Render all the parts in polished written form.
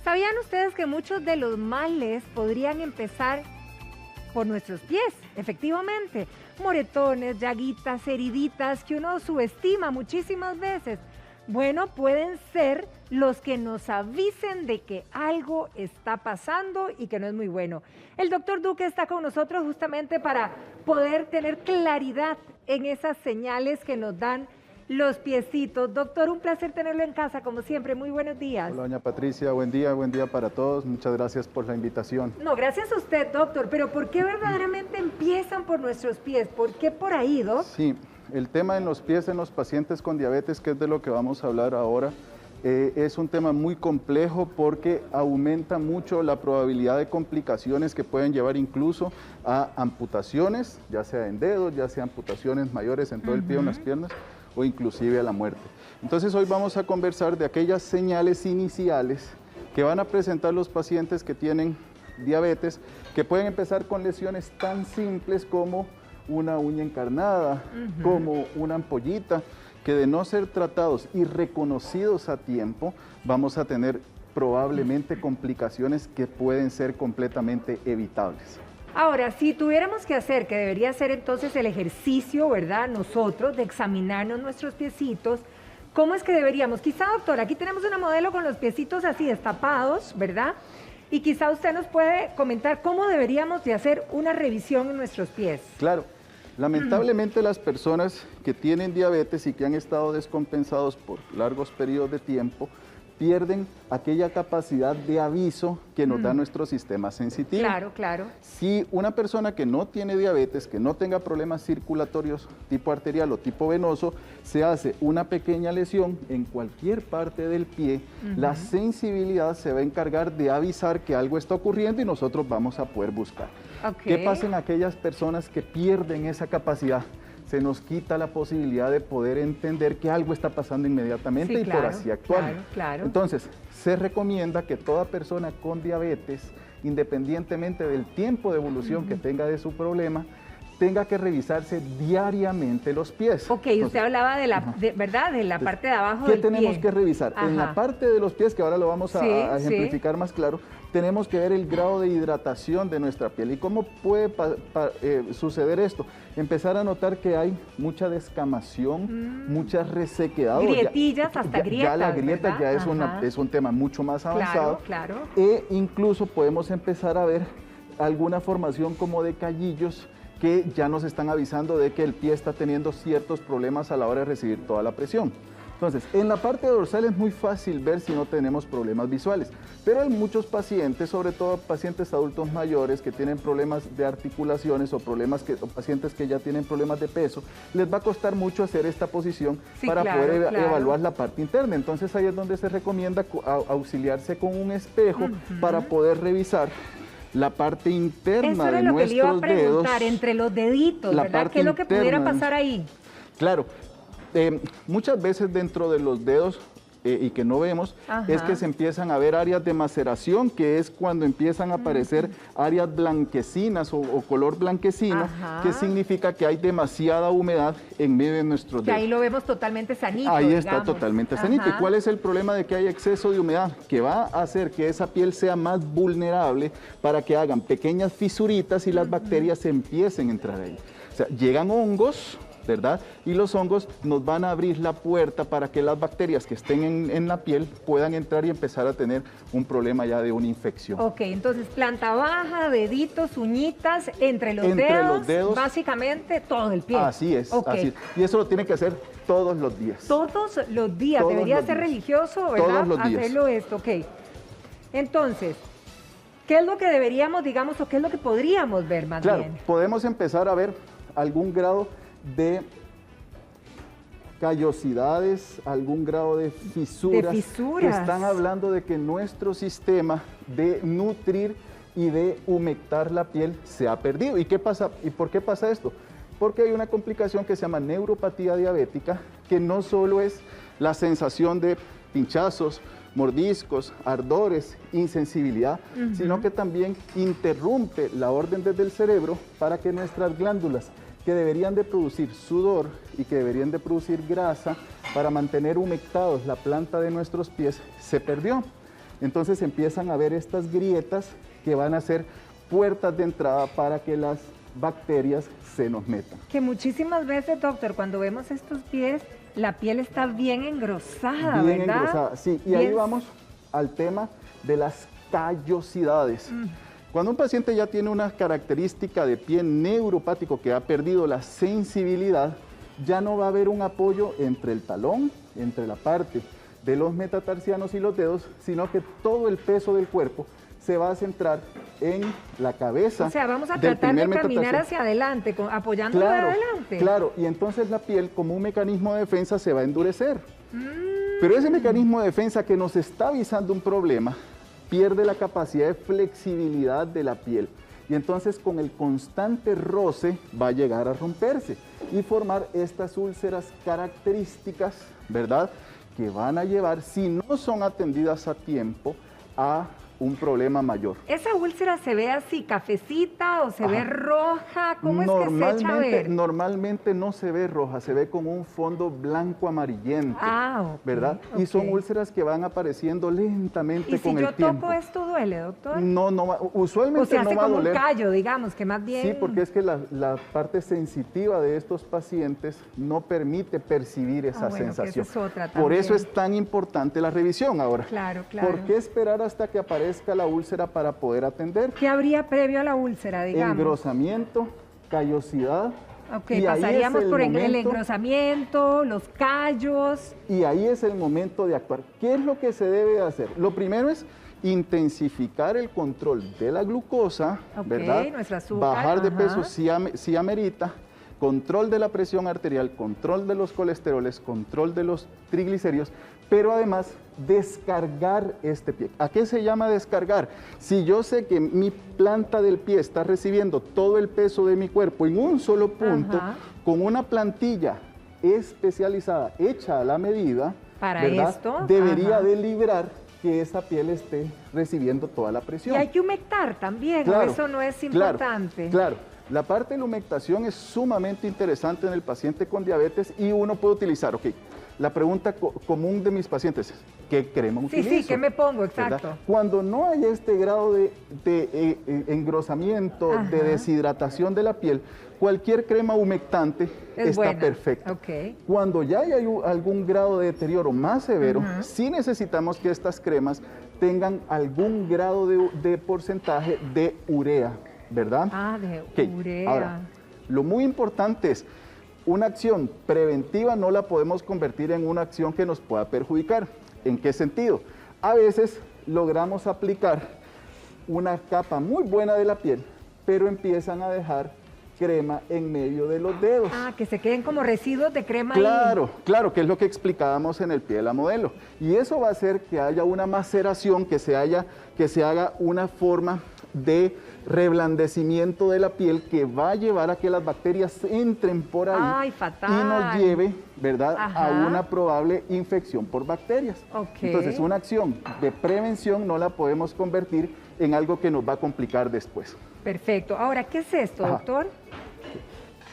¿Sabían ustedes que muchos de los males podrían empezar por nuestros pies? Efectivamente, moretones, llaguitas, heriditas que uno subestima muchísimas veces. Bueno, pueden ser los que nos avisen de que algo está pasando y que no es muy bueno. El doctor Duque está con nosotros justamente para poder tener claridad en esas señales que nos dan los piecitos. Doctor, un placer tenerlo en casa, como siempre. Muy buenos días. Hola, doña Patricia. Buen día para todos. Muchas gracias por la invitación. No, gracias a usted, doctor. Pero ¿por qué verdaderamente empiezan por nuestros pies? ¿Por qué por ahí, doc? Sí, el tema en los pies en los pacientes con diabetes, que es de lo que vamos a hablar ahora, es un tema muy complejo porque aumenta mucho la probabilidad de complicaciones que pueden llevar incluso a amputaciones, ya sea en dedos, ya sea amputaciones mayores en todo el pie o en las piernas, o inclusive a la muerte. Entonces hoy vamos a conversar de aquellas señales iniciales que van a presentar los pacientes que tienen diabetes, que pueden empezar con lesiones tan simples como una uña encarnada, como una ampollita, que de no ser tratados y reconocidos a tiempo, vamos a tener probablemente complicaciones que pueden ser completamente evitables. Ahora, si tuviéramos que hacer, que debería ser entonces el ejercicio, ¿verdad? Nosotros, de examinarnos nuestros piecitos, ¿cómo es que deberíamos? Quizá, doctor, aquí tenemos una modelo con los piecitos así destapados, ¿verdad? Y quizá usted nos puede comentar cómo deberíamos de hacer una revisión en nuestros pies. Claro. Lamentablemente las personas que tienen diabetes y que han estado descompensados por largos periodos de tiempo pierden aquella capacidad de aviso que nos da nuestro sistema sensitivo. Claro, claro. Si una persona que no tiene diabetes, que no tenga problemas circulatorios tipo arterial o tipo venoso, se hace una pequeña lesión en cualquier parte del pie, la sensibilidad se va a encargar de avisar que algo está ocurriendo y nosotros vamos a poder buscar. Okay. ¿Qué pasa en aquellas personas que pierden esa capacidad? Se nos quita la posibilidad de poder entender que algo está pasando inmediatamente, sí, y claro, por así actuar. Claro, claro. Entonces, se recomienda que toda persona con diabetes, independientemente del tiempo de evolución que tenga de su problema, tenga que revisarse diariamente los pies. Ok, Entonces, usted hablaba de la, ¿verdad? De la parte de abajo del pie. ¿Qué tenemos que revisar? En la parte de los pies, que ahora lo vamos a ejemplificar más claro, tenemos que ver el grado de hidratación de nuestra piel. ¿Y cómo puede suceder esto? Empezar a notar que hay mucha descamación, mucha resequedad. Grietillas, hasta grietas, ya la grieta, ¿verdad? ya es un tema mucho más avanzado. Claro, claro. E incluso podemos empezar a ver alguna formación como de callillos que ya nos están avisando de que el pie está teniendo ciertos problemas a la hora de recibir toda la presión. Entonces, en la parte dorsal es muy fácil ver si no tenemos problemas visuales, pero hay muchos pacientes, sobre todo pacientes adultos mayores que tienen problemas de articulaciones o pacientes que ya tienen problemas de peso, les va a costar mucho hacer esta posición para poder evaluar la parte interna. Entonces ahí es donde se recomienda auxiliarse con un espejo para poder revisar la parte interna de nuestros dedos. Eso era lo que le iba a preguntar, entre los deditos, ¿verdad? ¿Qué es lo que pudiera pasar ahí? Claro, muchas veces dentro de los dedos y que no vemos, es que se empiezan a ver áreas de maceración, que es cuando empiezan a aparecer áreas blanquecinas o color blanquecino, que significa que hay demasiada humedad en medio de nuestros dedos. Que ahí lo vemos totalmente sanito, ahí está totalmente sanito. ¿Y cuál es el problema de que hay exceso de humedad? Que va a hacer que esa piel sea más vulnerable para que hagan pequeñas fisuritas y las bacterias empiecen a entrar ahí. O sea, llegan hongos, ¿verdad? Y los hongos nos van a abrir la puerta para que las bacterias que estén en la piel puedan entrar y empezar a tener un problema ya de una infección. Ok, entonces planta baja, deditos, uñitas, entre los dedos, básicamente todo el pie. Así es, así es. Y eso lo tiene que hacer todos los días. Todos los días, debería ser religioso, ¿verdad? Todos los días. Hacerlo esto, ok. Entonces, ¿qué es lo que deberíamos, digamos, o qué es lo que podríamos ver más bien? Claro, podemos empezar a ver algún grado de callosidades, algún grado de fisuras, que están hablando de que nuestro sistema de nutrir y de humectar la piel se ha perdido. ¿Y qué pasa? ¿Y por qué pasa esto? Porque hay una complicación que se llama neuropatía diabética, que no solo es la sensación de pinchazos, mordiscos, ardores, insensibilidad, sino que también interrumpe la orden desde el cerebro para que nuestras glándulas, que deberían de producir sudor y que deberían de producir grasa para mantener humectados la planta de nuestros pies, se perdió. Entonces empiezan a ver estas grietas que van a ser puertas de entrada para que las bacterias se nos metan. Que muchísimas veces, doctor, cuando vemos estos pies, la piel está bien engrosada, Bien ¿verdad? engrosada, sí. Y Bien. ahí vamos al tema de las callosidades. Cuando un paciente ya tiene una característica de pie neuropático que ha perdido la sensibilidad, ya no va a haber un apoyo entre el talón, entre la parte de los metatarsianos y los dedos, sino que todo el peso del cuerpo se va a centrar en la cabeza. O sea, vamos a del tratar de primer caminar metatarsiano. hacia adelante, apoyándolo de adelante. Claro, y entonces la piel, como un mecanismo de defensa, se va a endurecer. Pero ese mecanismo de defensa que nos está avisando un problema, pierde la capacidad de flexibilidad de la piel. Y entonces con el constante roce va a llegar a romperse y formar estas úlceras características, ¿verdad?, que van a llevar, si no son atendidas a tiempo, a un problema mayor. ¿Esa úlcera se ve así, cafecita o se ve roja? ¿Cómo es que se echa a ver? Normalmente no se ve roja, se ve como un fondo blanco amarillento, Ok, ¿verdad? Y son úlceras que van apareciendo lentamente con el tiempo. ¿Y si yo toco esto duele, doctor? No, usualmente o sea, no hace va a como doler. un callo, digamos, que más bien... Sí, porque es que la parte sensitiva de estos pacientes no permite percibir esa bueno, que sensación. esa es otra Por eso también. es tan importante la revisión ahora. Claro, claro. ¿Por qué esperar hasta que aparezca la úlcera para poder atender? ¿Qué habría previo a la úlcera, digamos? Engrosamiento, callosidad. Ok, y ahí pasaríamos es por el momento- engrosamiento, los callos. Y ahí es el momento de actuar. ¿Qué es lo que se debe hacer? Lo primero es intensificar el control de la glucosa, Ok, ¿verdad? nuestro azúcar, Bajar de ajá. peso si amerita, control de la presión arterial, control de los colesteroles, control de los triglicéridos, pero además descargar este pie. ¿A qué se llama descargar? Si yo sé que mi planta del pie está recibiendo todo el peso de mi cuerpo en un solo punto, Ajá. con una plantilla especializada, hecha a la medida, Para ¿verdad?, esto, debería ajá. de librar que esa piel esté recibiendo toda la Y presión. hay que humectar también, ¿o Claro, eso no es claro, importante? Claro, la parte de la humectación es sumamente interesante en el paciente con diabetes y uno puede utilizar, ok, la pregunta común de mis pacientes es, ¿qué crema utilizo? Sí, ¿qué me pongo? Exacto. ¿Verdad? Cuando no hay este grado de engrosamiento, Ajá. de deshidratación de la piel, cualquier crema humectante Es está buena. perfecta. Ok. Cuando ya hay algún grado de deterioro más severo, Ujú. sí necesitamos que estas cremas tengan algún grado de porcentaje de urea, ¿verdad? Ah, de Ok, urea. ahora, lo muy importante es, una acción preventiva no la podemos convertir en una acción que nos pueda perjudicar. ¿En qué sentido? A veces logramos aplicar una capa muy buena de la piel, pero empiezan a dejar crema en medio de los dedos. Ah, que se queden como residuos de crema ahí. Claro, claro, que es lo que explicábamos en el pie de la modelo. Y eso va a hacer que haya una maceración, que se haga una forma de reblandecimiento de la piel que va a llevar a que las bacterias entren por ahí. Ay, fatal. Y nos lleve, ¿verdad?, Ajá. a una probable infección por bacterias. Ok. Entonces, una acción de prevención no la podemos convertir en algo que nos va a complicar después. Perfecto. Ahora, ¿qué es esto, Ajá. doctor?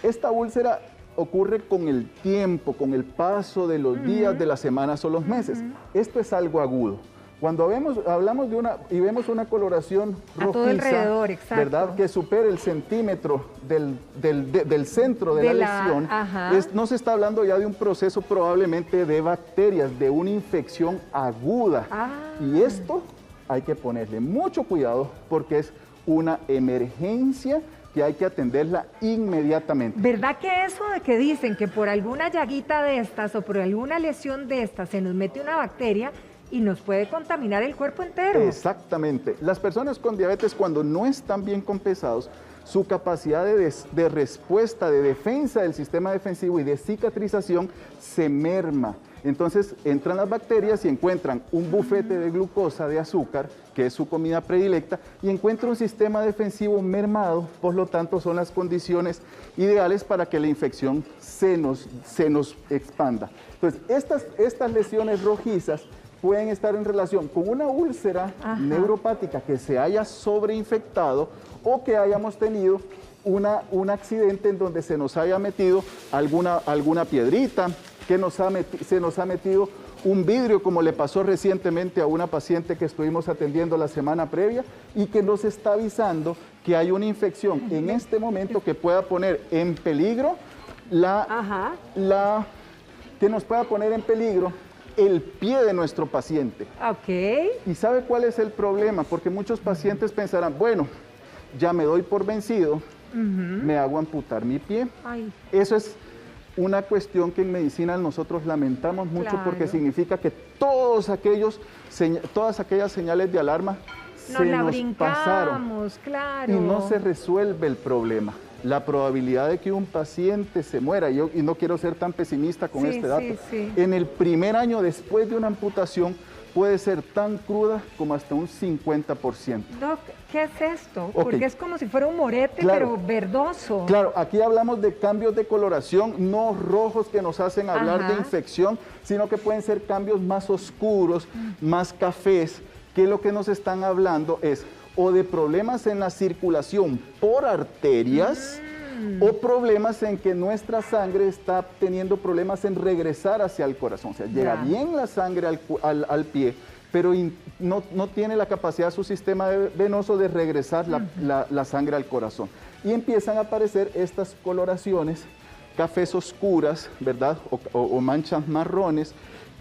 Esta úlcera ocurre con el tiempo, con el paso de los días, de las semanas o los meses. Esto es algo agudo. Cuando hablamos de vemos una coloración A todo rojiza, alrededor, exacto. ¿verdad?, que supera el centímetro del centro de la lesión, ajá. no se está hablando ya de un proceso probablemente de bacterias, de una infección aguda. Ah. Y esto hay que ponerle mucho cuidado porque es una emergencia que hay que atenderla inmediatamente. ¿Verdad que eso de que dicen que por alguna llaguita de estas o por alguna lesión de estas se nos mete una bacteria y nos puede contaminar el cuerpo entero? Exactamente. Las personas con diabetes, cuando no están bien compensados, su capacidad de respuesta, de defensa del sistema defensivo y de cicatrización se merma. Entonces entran las bacterias y encuentran un bufete de glucosa, de azúcar, que es su comida predilecta, y encuentran un sistema defensivo mermado, por lo tanto son las condiciones ideales para que la infección se nos expanda. Entonces, estas lesiones rojizas pueden estar en relación con una úlcera Ajá. neuropática que se haya sobreinfectado o que hayamos tenido un accidente en donde se nos haya metido alguna piedrita, que se nos ha metido un vidrio, como le pasó recientemente a una paciente que estuvimos atendiendo la semana previa y que nos está avisando que hay una infección en este momento que pueda poner en peligro que nos pueda poner en peligro el pie de nuestro paciente. Ok. ¿Y sabe cuál es el problema? Porque muchos pacientes pensarán, bueno, ya me doy por vencido, me hago amputar mi pie. Ay. Eso es una cuestión que en medicina nosotros lamentamos mucho, Claro. porque significa que todas aquellas señales de alarma Nos se la nos pasaron brincamos, claro. y no se resuelve el problema. La probabilidad de que un paciente se muera, y no quiero ser tan pesimista con este dato, en el primer año después de una amputación puede ser tan cruda como hasta un 50%. Doc, ¿qué es esto? Ok. Porque es como si fuera un morete, Claro. pero verdoso. Claro, aquí hablamos de cambios de coloración, no rojos que nos hacen hablar de infección, sino que pueden ser cambios más oscuros, más cafés, que lo que nos están hablando es o de problemas en la circulación por arterias o problemas en que nuestra sangre está teniendo problemas en regresar hacia el corazón. O sea, llega bien la sangre al pie, pero no tiene la capacidad su sistema venoso de regresar la sangre al corazón. Y empiezan a aparecer estas coloraciones, cafés oscuras, ¿verdad? O manchas marrones,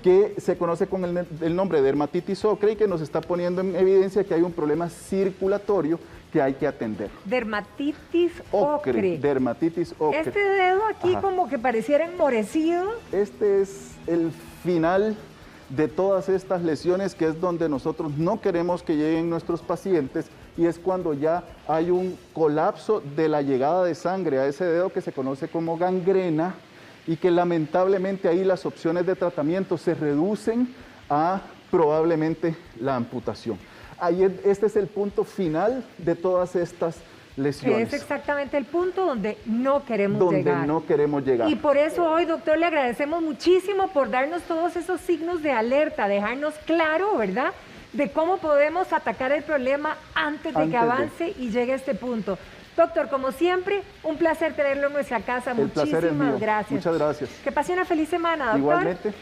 que se conoce con el nombre de dermatitis ocre y que nos está poniendo en evidencia que hay un problema circulatorio que hay que atender. Dermatitis ocre. Dermatitis ocre. Este dedo aquí como que pareciera enmorecido. Este es el final de todas estas lesiones, que es donde nosotros no queremos que lleguen nuestros pacientes, y es cuando ya hay un colapso de la llegada de sangre a ese dedo, que se conoce como gangrena, y que lamentablemente ahí las opciones de tratamiento se reducen a probablemente la amputación. Este es el punto final de todas estas lesiones. Que es exactamente el punto donde no queremos llegar. Donde no queremos llegar. Y por eso hoy, doctor, le agradecemos muchísimo por darnos todos esos signos de alerta, dejarnos claro, ¿verdad?, de cómo podemos atacar el problema antes de que avance y llegue a este punto. Doctor, como siempre, un placer tenerlo en nuestra casa. El placer es mío. Muchísimas gracias. Muchas gracias. Que pase una feliz semana, doctor. Igualmente.